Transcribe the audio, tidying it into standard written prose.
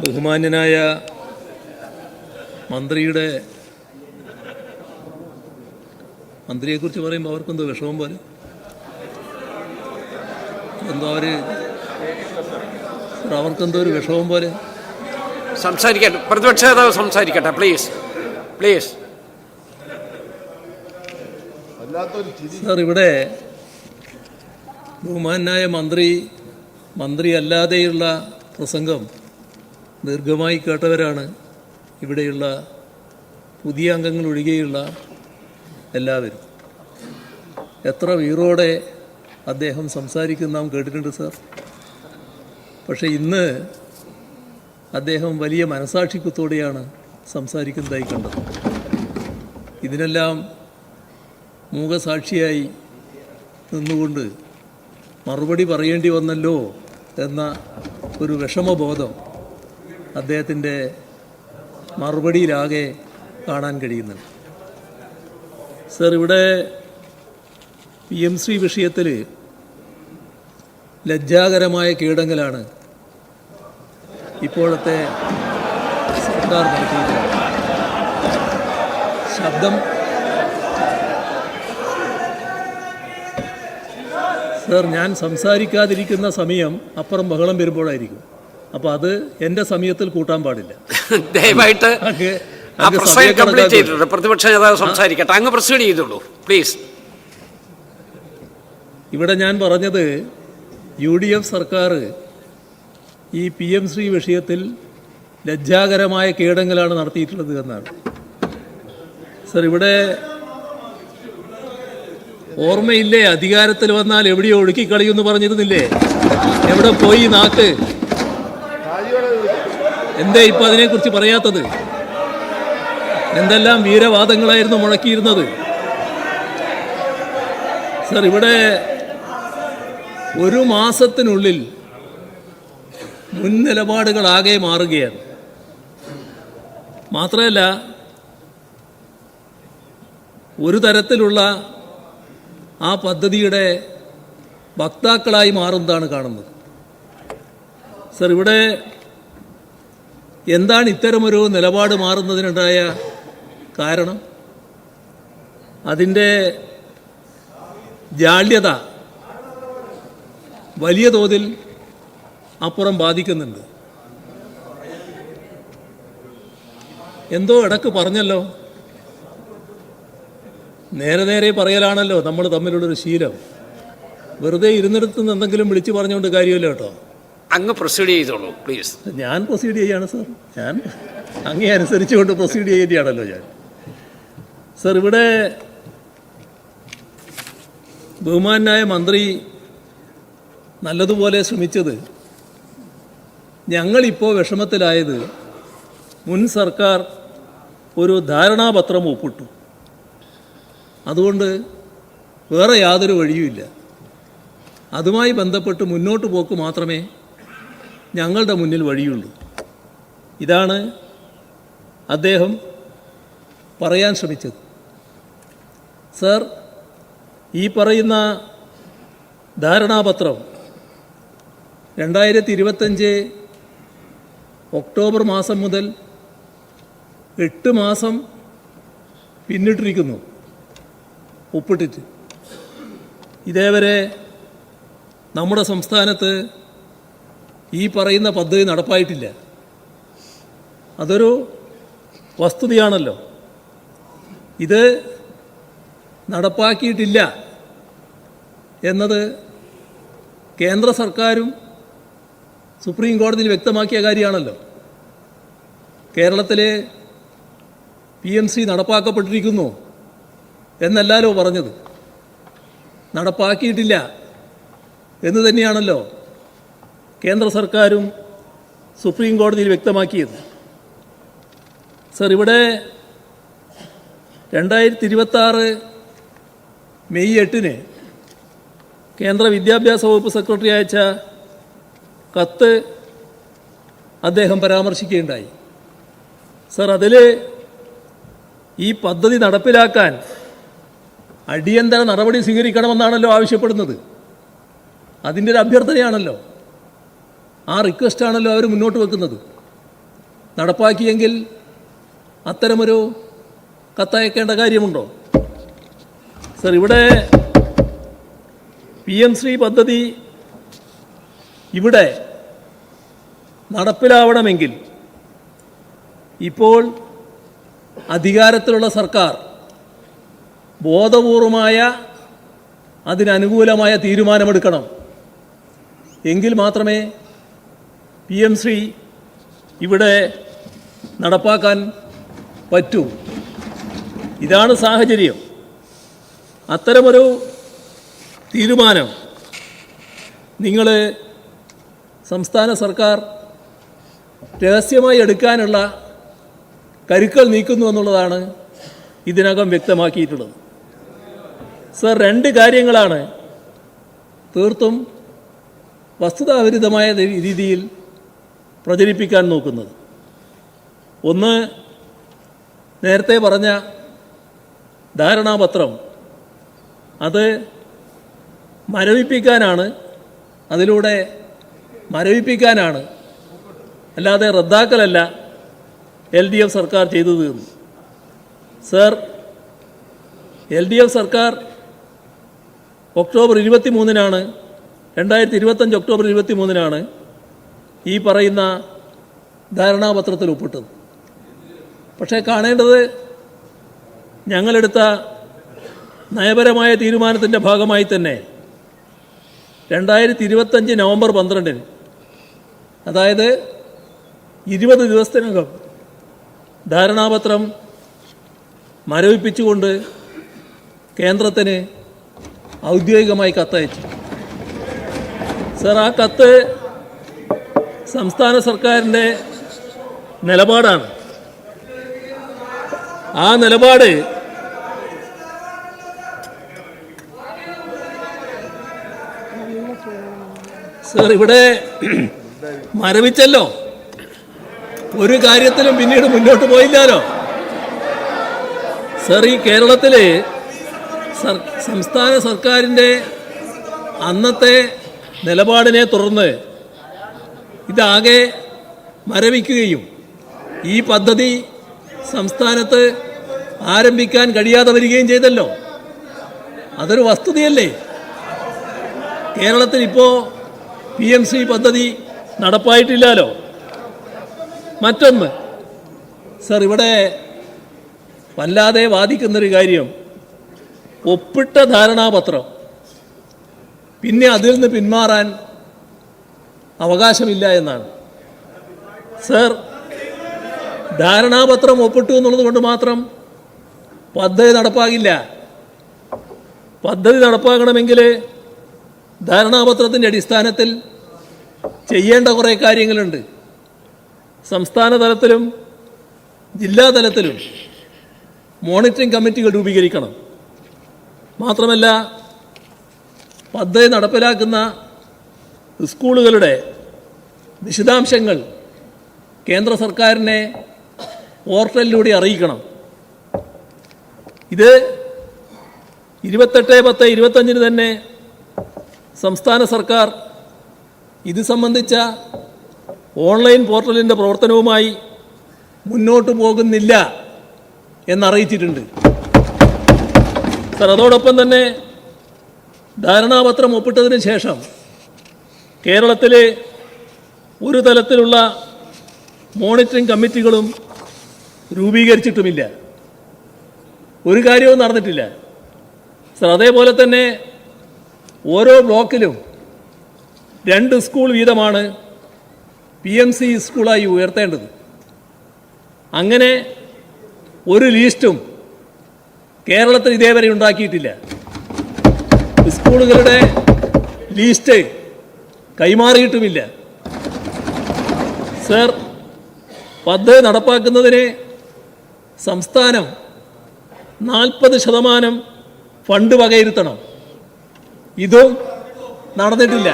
ബഹുമാന്യനായ മന്ത്രിയെക്കുറിച്ച് പറയുമ്പോൾ അവർക്കെന്തോ വിഷമം പോലെ അവർക്കെന്തോ ഒരു വിഷമം പോലെ. സംസാരിക്കട്ടെ, പ്രതിപക്ഷ നേതാവ് സംസാരിക്കട്ടെ, പ്ലീസ് പ്ലീസ്. സാർ, ഇവിടെ ബഹുമാനായ മന്ത്രി അല്ലാതെയുള്ള പ്രസംഗം ദീർഘമായി കേട്ടവരാണ് ഇവിടെയുള്ള പുതിയ അംഗങ്ങൾ ഒഴികെയുള്ള എല്ലാവരും. എത്ര വീറോടെ അദ്ദേഹം സംസാരിക്കുന്ന നാം കേട്ടിട്ടുണ്ട് സാർ. പക്ഷേ ഇന്ന് അദ്ദേഹം വലിയ മനസാക്ഷിക്കുത്തോടെയാണ് സംസാരിക്കുന്നതായി കണ്ടത്. ഇതിനെല്ലാം മൂകസാക്ഷിയായി നിന്നുകൊണ്ട് മറുപടി പറയേണ്ടി വന്നല്ലോ എന്ന ഒരു വിഷമബോധം അദ്ദേഹത്തിൻ്റെ മറുപടിയിലാകെ കാണാൻ കഴിയുന്നുണ്ട്. സർ, ഇവിടെ PMC വിഷയത്തിൽ ലജ്ജാകരമായ കീഴടങ്ങലാണ് ഇപ്പോഴത്തെ സർക്കാർ നടത്തിയിട്ടുള്ളത്. സർ, ഞാൻ സംസാരിക്കാതിരിക്കുന്ന സമയം അപ്പുറം ബഹളം വരുമ്പോഴായിരിക്കും. അപ്പോൾ അത് എൻ്റെ സമയത്തിൽ കൂട്ടാൻ പാടില്ല. ദയവായിട്ട് പ്രതിപക്ഷ നേതാവ് സംസാരിക്കട്ടെ, അങ്ങ് പ്രൊസീഡ് ചെയ്തോളൂ പ്ലീസ്. ഇവിടെ ഞാൻ പറഞ്ഞത് UDF സർക്കാർ ഈ PMC വിഷയത്തിൽ ലജ്ജാകരമായ കീഴടങ്ങലാണ് നടത്തിയിട്ടുള്ളത് എന്നാണ്. സർ, ഇവിടെ ഓർമ്മയില്ലേ, അധികാരത്തിൽ വന്നാൽ എവിടെയോ ഒഴുക്കിക്കളിയെന്ന് പറഞ്ഞിരുന്നില്ലേ? എവിടെ പോയി നാക്ക്? എന്തേ ഇപ്പം അതിനെക്കുറിച്ച് പറയാത്തത്? എന്തെല്ലാം വീരവാദങ്ങളായിരുന്നു മുഴക്കിയിരുന്നത്? സർ, ഇവിടെ ഒരു മാസത്തിനുള്ളിൽ മുൻ നിലപാടുകളാകെ മാറുകയാണ്. മാത്രമല്ല, ഒരു തരത്തിലുള്ള ആ പദ്ധതിയുടെ വക്താക്കളായി മാറുന്നതാണ് കാണുന്നത്. സർ, ഇവിടെ എന്താണ് ഇത്തരമൊരു നിലപാട് മാറുന്നതിനുണ്ടായ കാരണം? അതിൻ്റെ ജാള്യത വലിയ തോതിൽ അപ്പുറം ബാധിക്കുന്നുണ്ട്. എന്തോ ഇടക്ക് പറഞ്ഞല്ലോ, നേരെ പറയലാണല്ലോ നമ്മൾ തമ്മിലുള്ളൊരു ശീലം. വെറുതെ ഇരുന്നിടത്ത് നിന്ന് എന്തെങ്കിലും വിളിച്ചു പറഞ്ഞുകൊണ്ട് കാര്യമല്ലോ കേട്ടോ. അങ്ങ് പ്രൊസീഡ് ചെയ്തോളൂ പ്ലീസ്. ഞാൻ പ്രൊസീഡ് ചെയ്യാണ് സാർ. ഞാൻ അങ്ങേ അനുസരിച്ചുകൊണ്ട് പ്രൊസീഡ് ചെയ്യുകയാണല്ലോ ഞാൻ. സർ, ഇവിടെ ബഹുമാനായ മന്ത്രി നല്ലതുപോലെ ശ്രമിച്ചത്, ഞങ്ങളിപ്പോൾ വിഷമത്തിലായത് മുൻ സർക്കാർ ഒരു ധാരണാപത്രം ഒപ്പിട്ടു, അതുകൊണ്ട് വേറെ യാതൊരു വഴിയുമില്ല, അതുമായി ബന്ധപ്പെട്ട് മുന്നോട്ട് പോക്ക് മാത്രമേ ഞങ്ങളുടെ മുന്നിൽ വഴിയുള്ളൂ. ഇതാണ് അദ്ദേഹം പറയാൻ ശ്രമിച്ചത്. സർ, ഈ പറയുന്ന ധാരണാപത്രം 2025 ഒക്ടോബർ മാസം മുതൽ 8 മാസം പിന്നിട്ടിരിക്കുന്നു ഒപ്പിട്ടിട്ട്. ഇതേവരെ നമ്മുടെ സംസ്ഥാനത്ത് ഈ പറയുന്ന പദ്ധതി നടപ്പായിട്ടില്ല. അതൊരു വസ്തുതയാണല്ലോ. ഇത് നടപ്പാക്കിയിട്ടില്ല എന്നത് കേന്ദ്ര സർക്കാരും സുപ്രീം കോടതിയിൽ വ്യക്തമാക്കിയ കാര്യമാണല്ലോ. കേരളത്തിലെ PMC നടപ്പാക്കപ്പെട്ടിരിക്കുന്നു എന്നല്ലല്ലോ പറഞ്ഞത്, നടപ്പാക്കിയിട്ടില്ല എന്ന് തന്നെയാണല്ലോ കേന്ദ്ര സർക്കാരും സുപ്രീം കോടതിയിൽ വ്യക്തമാക്കിയത്. സർ, ഇവിടെ 2026 മെയ് 8 കേന്ദ്ര വിദ്യാഭ്യാസ വകുപ്പ് സെക്രട്ടറി അയച്ച കത്ത് അദ്ദേഹം പരാമർശിക്കുകയുണ്ടായി. സർ, അതിൽ ഈ പദ്ധതി നടപ്പിലാക്കാൻ അടിയന്തര നടപടി സ്വീകരിക്കണമെന്നാണല്ലോ ആവശ്യപ്പെടുന്നത്. അതിൻ്റെ ഒരു അഭ്യർത്ഥനയാണല്ലോ, ആ റിക്വസ്റ്റാണല്ലോ അവർ മുന്നോട്ട് വെക്കുന്നത്. നടപ്പാക്കിയെങ്കിൽ അത്തരമൊരു കത്തയക്കേണ്ട കാര്യമുണ്ടോ? സർ, ഇവിടെ PM ശ്രീ പദ്ധതി ഇവിടെ നടപ്പിലാവണമെങ്കിൽ ഇപ്പോൾ അധികാരത്തിലുള്ള സർക്കാർ ബോധപൂർവമായ അതിനനുകൂലമായ തീരുമാനമെടുക്കണം. എങ്കിൽ മാത്രമേ PM ശ്രീ ഇവിടെ നടപ്പാക്കാൻ പറ്റൂ. ഇതാണ് സാഹചര്യം. അത്തരമൊരു തീരുമാനം നിങ്ങൾ സംസ്ഥാന സർക്കാർ രഹസ്യമായി എടുക്കാനുള്ള കരുക്കൾ നീക്കുന്നു എന്നുള്ളതാണ് ഇതിനകം വ്യക്തമാക്കിയിട്ടുള്ളത്. സർ, രണ്ട് കാര്യങ്ങളാണ് തീർത്തും വസ്തുതാവിരുദ്ധമായ രീതിയിൽ പ്രചരിപ്പിക്കാൻ നോക്കുന്നത്. ഒന്ന്, നേരത്തെ പറഞ്ഞ ധാരണാപത്രം, അത് മരവിപ്പിക്കാനാണ്, അതിലൂടെ മരവിപ്പിക്കാനാണ്, അല്ലാതെ റദ്ദാക്കലല്ല LDF സർക്കാർ ചെയ്തു തീർന്നു. സർ, LDF സർക്കാർ ഒക്ടോബർ 23-നാണ് 2025 ഒക്ടോബർ 23-നാണ് ഈ പറയുന്ന ധാരണാപത്രത്തിൽ ഒപ്പിട്ടത്. പക്ഷേ കാണേണ്ടത്, ഞങ്ങളെടുത്ത നയപരമായ തീരുമാനത്തിൻ്റെ ഭാഗമായി തന്നെ 2025 നവംബർ 12-ന്, അതായത് 20 ദിവസത്തിനകം ധാരണാപത്രം മരവിപ്പിച്ചുകൊണ്ട് കേന്ദ്രത്തിന് ഔദ്യോഗികമായി കത്തയച്ചു. സർ, ആ കത്ത് സംസ്ഥാന സർക്കാരിൻ്റെ നിലപാടാണ്. ആ നിലപാട് സർ ഇവിടെ മരവിച്ചല്ലോ, ഒരു കാര്യത്തിലും പിന്നീട് മുന്നോട്ട് പോയില്ലല്ലോ. സർ, ഈ കേരളത്തിൽ സംസ്ഥാന സർക്കാരിൻ്റെ അന്നത്തെ നിലപാടിനെ തുടർന്ന് ഇതാകെ മരവിക്കുകയും ഈ പദ്ധതി സംസ്ഥാനത്ത് ആരംഭിക്കാൻ കഴിയാതെ വരികയും ചെയ്തല്ലോ. അതൊരു വസ്തുതയല്ലേ? കേരളത്തിൽ ഇപ്പോൾ PM ശ്രീ പദ്ധതി നടപ്പായിട്ടില്ലല്ലോ. മറ്റൊന്ന്, സർ, ഇവിടെ വല്ലാതെ വാദിക്കുന്നൊരു കാര്യം, ഒപ്പിട്ട ധാരണാപത്രം പിന്നെ അതിൽ നിന്ന് പിന്മാറാൻ അവകാശമില്ല എന്നാണ്. സർ, ധാരണാപത്രം ഒപ്പിട്ടു എന്നുള്ളത് കൊണ്ട് മാത്രം പദ്ധതി നടപ്പാകില്ല. പദ്ധതി നടപ്പാക്കണമെങ്കിൽ ധാരണാപത്രത്തിൻ്റെ അടിസ്ഥാനത്തിൽ ചെയ്യേണ്ട കുറേ കാര്യങ്ങളുണ്ട്. സംസ്ഥാന തലത്തിലും ജില്ലാ തലത്തിലും മോണിറ്ററിംഗ് കമ്മിറ്റികൾ രൂപീകരിക്കണം. മാത്രമല്ല, പദ്ധതി നടപ്പിലാക്കുന്ന സ്കൂളുകളുടെ വിശദാംശങ്ങൾ കേന്ദ്ര സർക്കാരിനെ പോർട്ടലിലൂടെ അറിയിക്കണം. ഇത് 28/10/25 തന്നെ സംസ്ഥാന സർക്കാർ ഇത് സംബന്ധിച്ച ഓൺലൈൻ പോർട്ടലിൻ്റെ പ്രവർത്തനവുമായി മുന്നോട്ട് പോകുന്നില്ല എന്നറിയിച്ചിട്ടുണ്ട്. സർ, അതോടൊപ്പം തന്നെ ധാരണാപത്രം ഒപ്പിട്ടതിന് ശേഷം കേരളത്തിൽ ഒരു തലത്തിലുള്ള മോണിറ്ററിംഗ് കമ്മിറ്റികളും രൂപീകരിച്ചിട്ടുമില്ല. ഒരു കാര്യവും നടന്നിട്ടില്ല. സർ, അതേപോലെ തന്നെ ഓരോ ബ്ലോക്കിലും 2 സ്കൂൾ വീതമാണ് PMC സ്കൂളായി ഉയർത്തേണ്ടത്. അങ്ങനെ ഒരു ലിസ്റ്റും കേരളത്തിൽ ഇതേവരെ ഉണ്ടാക്കിയിട്ടില്ല. സ്കൂളുകളുടെ ലിസ്റ്റ് കൈമാറിയിട്ടുമില്ല. സർ, പദ്ധതി നടപ്പാക്കുന്നതിന് സംസ്ഥാനം 40% ഫണ്ട് വകയിരുത്തണം. ഇതും നടന്നിട്ടില്ല.